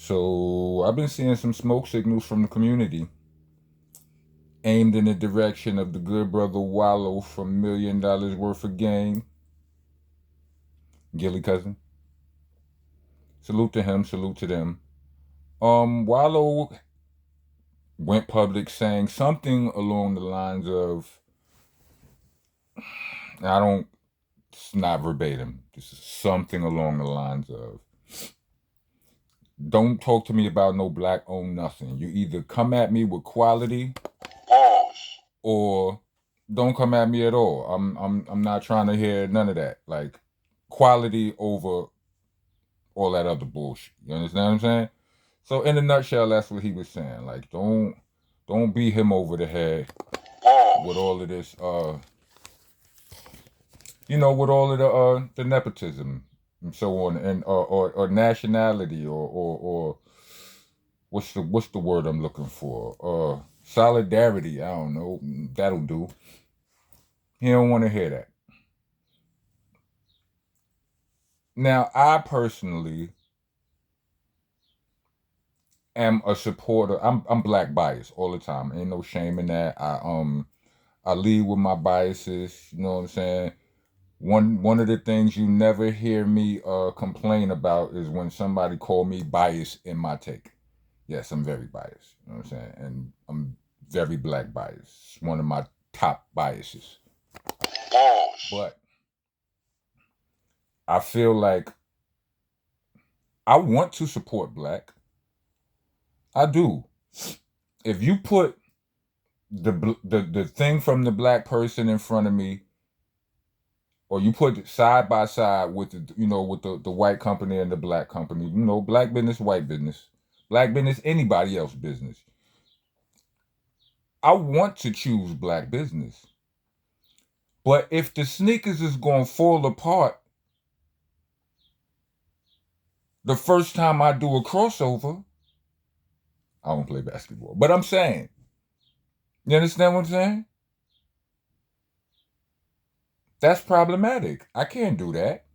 So I've been seeing some smoke signals from the community aimed in the direction of the good brother Wallo from $1 million worth of game. Gilly cousin. Salute to him, salute to them. Wallo went public saying something along the lines of, I don't, it's not verbatim, this is something along the lines of, don't talk to me about no black owned nothing. You either come at me with quality or don't come at me at all. I'm not trying to hear none of that. Like quality over all that other bullshit. You understand what I'm saying? So in a nutshell, that's what he was saying. Like don't beat him over the head with all of this with all of the nepotism and so on, and or nationality, or what's the word I'm looking for? Solidarity. I don't know. That'll do. He don't want to hear that. Now, I personally am a supporter. I'm black biased all the time. Ain't no shame in that. I lead with my biases. You know what I'm saying? One of the things you never hear me complain about is when somebody call me biased in my take. Yes, I'm very biased. You know what I'm saying? And I'm very black biased. It's one of my top biases. But I feel like I want to support black. I do. If you put the thing from the black person in front of me, or you put it side by side with the white company and the black company, black business, white business, black business, anybody else business. I want to choose black business. But if the sneakers is gonna fall apart the first time I do a crossover, I don't play basketball. But I'm saying, you understand what I'm saying? That's problematic. I can't do that.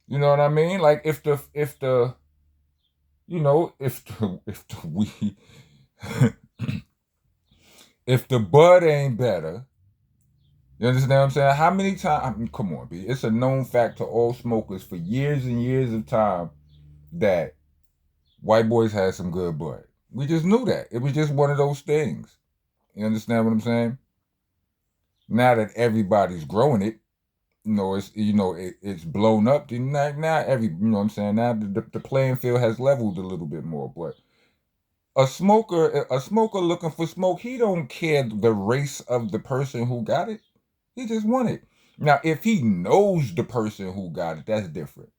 You know what I mean? Like if the if the we if the bud ain't better, you understand what I'm saying? How many times? I mean, come on, B. It's a known fact to all smokers for years and years of time that white boys had some good bud. We just knew that. It was just one of those things. You understand what I'm saying? Now that everybody's growing it, it's blown up. Now every you know what I'm saying. Now the playing field has leveled a little bit more, but a smoker looking for smoke, he don't care the race of the person who got it. He just want it. Now, if he knows the person who got it, that's different.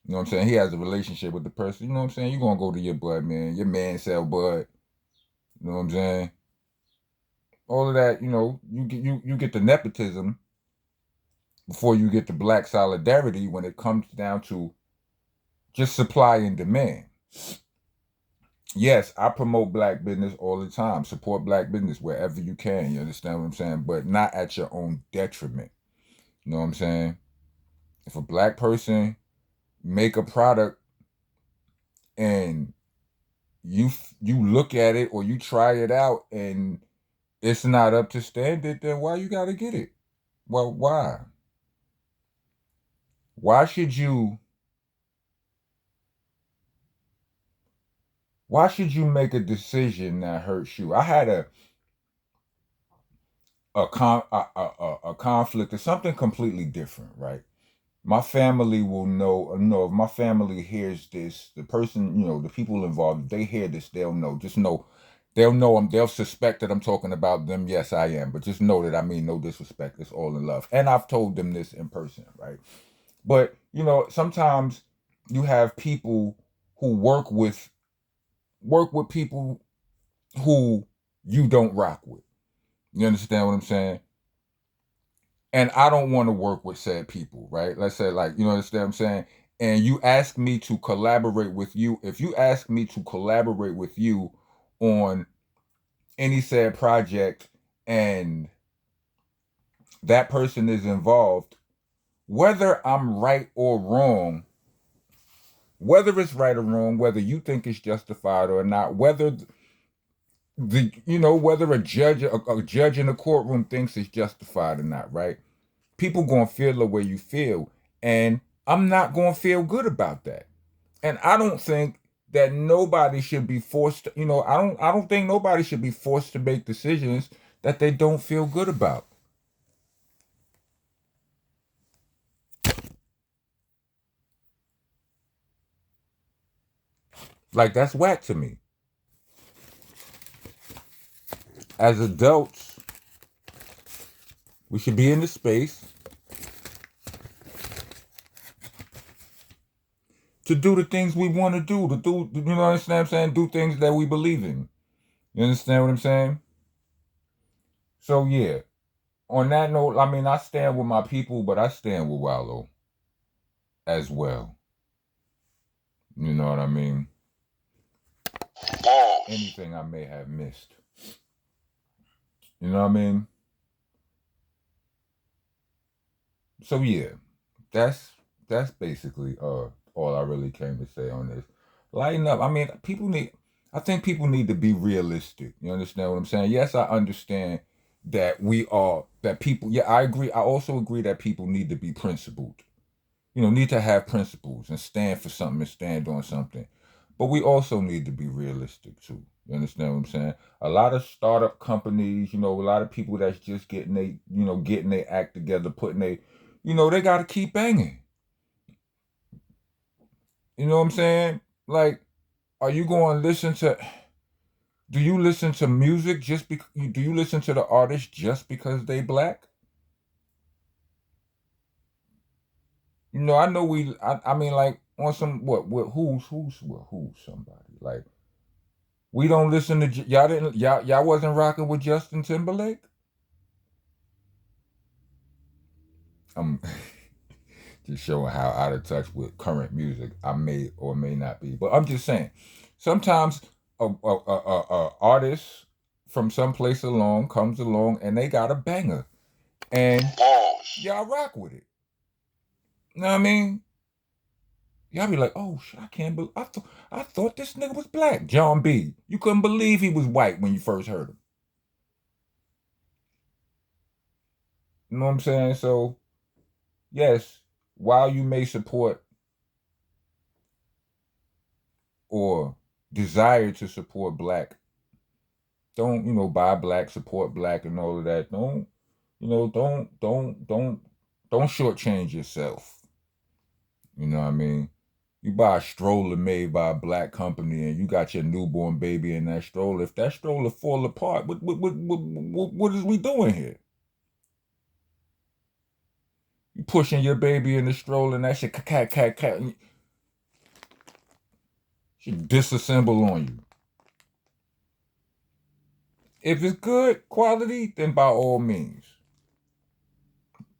You know what I'm saying? He has a relationship with the person. You know what I'm saying? You're gonna go to your bud, man. Your man sell bud. You know what I'm saying? All of that, you get the nepotism before you get the black solidarity when it comes down to just supply and demand. Yes, I promote black business all the time. Support black business wherever you can. You understand what I'm saying? But not at your own detriment. You know what I'm saying? If a black person make a product and you look at it or you try it out and it's not up to standard, then why you gotta get it? Well, why? Why should you? Why should you make a decision that hurts you? I had a conflict or something completely different, right? My family will know if my family hears this, the person, the people involved, if they hear this, they'll know. Just know, they'll know them. They'll suspect that I'm talking about them. Yes, I am. But just know that I mean no disrespect. It's all in love. And I've told them this in person, right? But, sometimes you have people who work with people who you don't rock with. You understand what I'm saying? And I don't want to work with said people, right? Let's say, like, you understand what I'm saying? And you ask me to collaborate with you. If you ask me to collaborate with you on any said project and that person is involved, whether I'm right or wrong, whether it's right or wrong, whether you think it's justified or not, whether whether a judge in the courtroom thinks it's justified or not, right? People gonna feel the way you feel, and I'm not gonna feel good about that. And I don't think that nobody should be forced. I don't think nobody should be forced to make decisions that they don't feel good about. Like, that's whack to me. As adults, we should be in the space to do the things we want to do, you know what I'm saying? Do things that we believe in. You understand what I'm saying? So, yeah, on that note, I mean, I stand with my people, but I stand with Wallo as well. You know what I mean? Anything I may have missed. You know what I mean? So, yeah, that's basically all I really came to say on this. Lighten up. I mean, I think people need to be realistic. You understand what I'm saying? Yes, I understand that people, yeah, I agree. I also agree that people need to be principled. Need to have principles and stand for something and stand on something. But we also need to be realistic too. You understand what I'm saying? A lot of startup companies, a lot of people that's just getting their act together, they got to keep banging. You know what I'm saying? Like, are you going to listen to? Do you listen to music just because? Do you listen to the artist just because they black? I know I mean, like, on some who's somebody, like, we don't listen to y'all wasn't rocking with Justin Timberlake. I'm just showing how out of touch with current music I may or may not be, but I'm just saying, sometimes a artist from someplace along comes along and they got a banger, and y'all rock with it. You know what I mean? Y'all be like, oh shit, I can't believe I thought this nigga was black. John B. You couldn't believe he was white when you first heard him. You know what I'm saying? So, yes, while you may support or desire to support black, don't, buy black, support black and all of that. Don't, don't shortchange yourself. You know what I mean? You buy a stroller made by a black company and you got your newborn baby in that stroller. If that stroller fall apart, what is we doing here? You pushing your baby in the stroller and that shit should disassemble on you. If it's good quality, then by all means.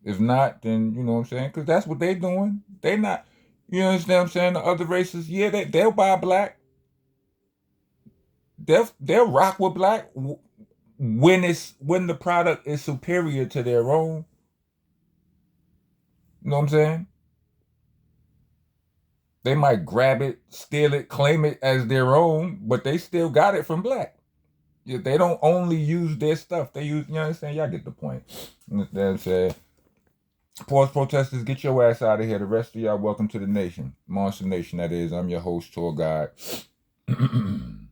If not, then you know what I'm saying? Because that's what they doing. They not, you understand what I'm saying? The other races, yeah, they'll buy black. They'll rock with black when the product is superior to their own. You know what I'm saying? They might grab it, steal it, claim it as their own, but they still got it from black. Yeah, they don't only use their stuff. They use, you know what I'm saying? Y'all get the point. You know what I'm saying? Pause protesters, get your ass out of here. The rest of y'all, welcome to the nation. Monster Nation, that is. I'm your host, tour guide. I'm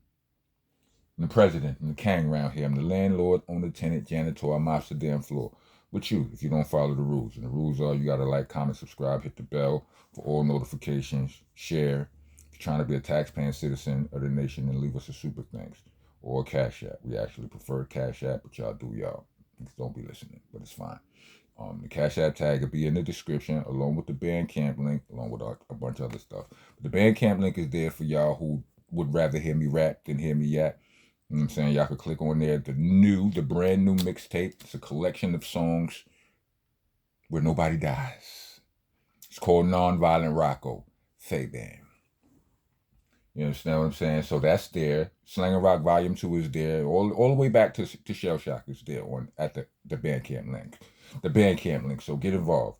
the president. I'm the king around here. I'm the landlord, owner, tenant, janitor. I mop the damn floor. With you, if you don't follow the rules. And the rules are you got to like, comment, subscribe, hit the bell for all notifications, share. If you're trying to be a taxpaying citizen of the nation, and leave us a super thanks. Or a Cash App. We actually prefer Cash App, but y'all do y'all. Don't be listening, but it's fine. The Cash App tag will be in the description, along with the Bandcamp link, along with a bunch of other stuff. But the Bandcamp link is there for y'all who would rather hear me rap than hear me yap. You know what I'm saying? Y'all could click on there. The brand new mixtape. It's a collection of songs where nobody dies. It's called Nonviolent Rocco. Fabian. You understand what I'm saying? So that's there. Slang and Rock Volume 2 is there. All the way back to Shell Shock is there at the Bandcamp link. The Bandcamp link. So get involved.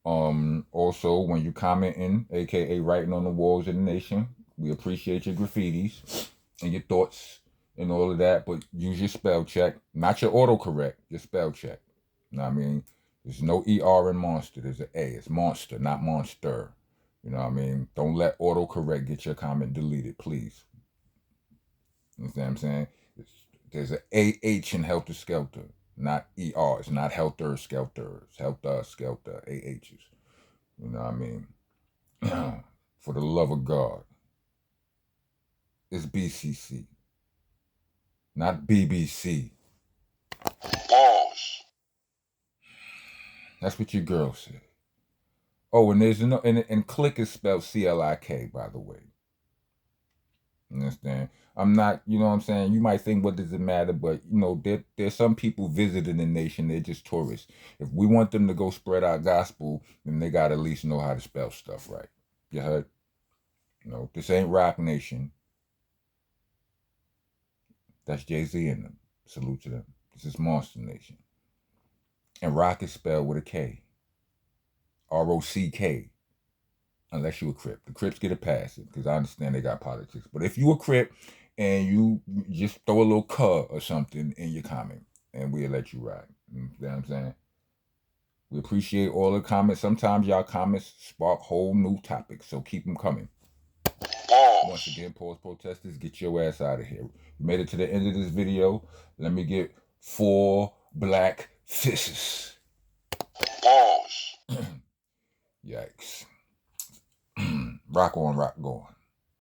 Also, when you commenting, aka writing on the walls of the nation, we appreciate your graffitis and your thoughts and all of that, but use your spell check, not your autocorrect, your spell check. You know what I mean? There's no ER in monster, there's an A. It's monster, not monster. You know what I mean? Don't let autocorrect get your comment deleted, please. You understand what I'm saying? There's an AH in Helter Skelter, not ER. It's not Helter Skelter. It's Helter Skelter, AHs. You know what I mean? For the love of God. It's BCC, not BBC. Balls. That's what your girl said. Oh, and there's no, and click is spelled CLIK, by the way. You understand? I'm not, you know what I'm saying? You might think, what does it matter? But, you know, there's some people visiting the nation. They're just tourists. If we want them to go spread our gospel, then they got to at least know how to spell stuff right. You heard? You know, this ain't Rock Nation. That's Jay-Z and them. Salute to them. This is Monster Nation. And Rock is spelled with a K. ROCK. Unless you a Crip. The Crips get a pass because I understand they got politics. But if you a Crip and you just throw a little cuh or something in your comment, and we'll let you ride. You know what I'm saying? We appreciate all the comments. Sometimes y'all comments spark whole new topics, so keep them coming. Once again, pause protesters, get your ass out of here. You made it to the end of this video. Let me get 4 black fists. Yikes. Rock on, rock going.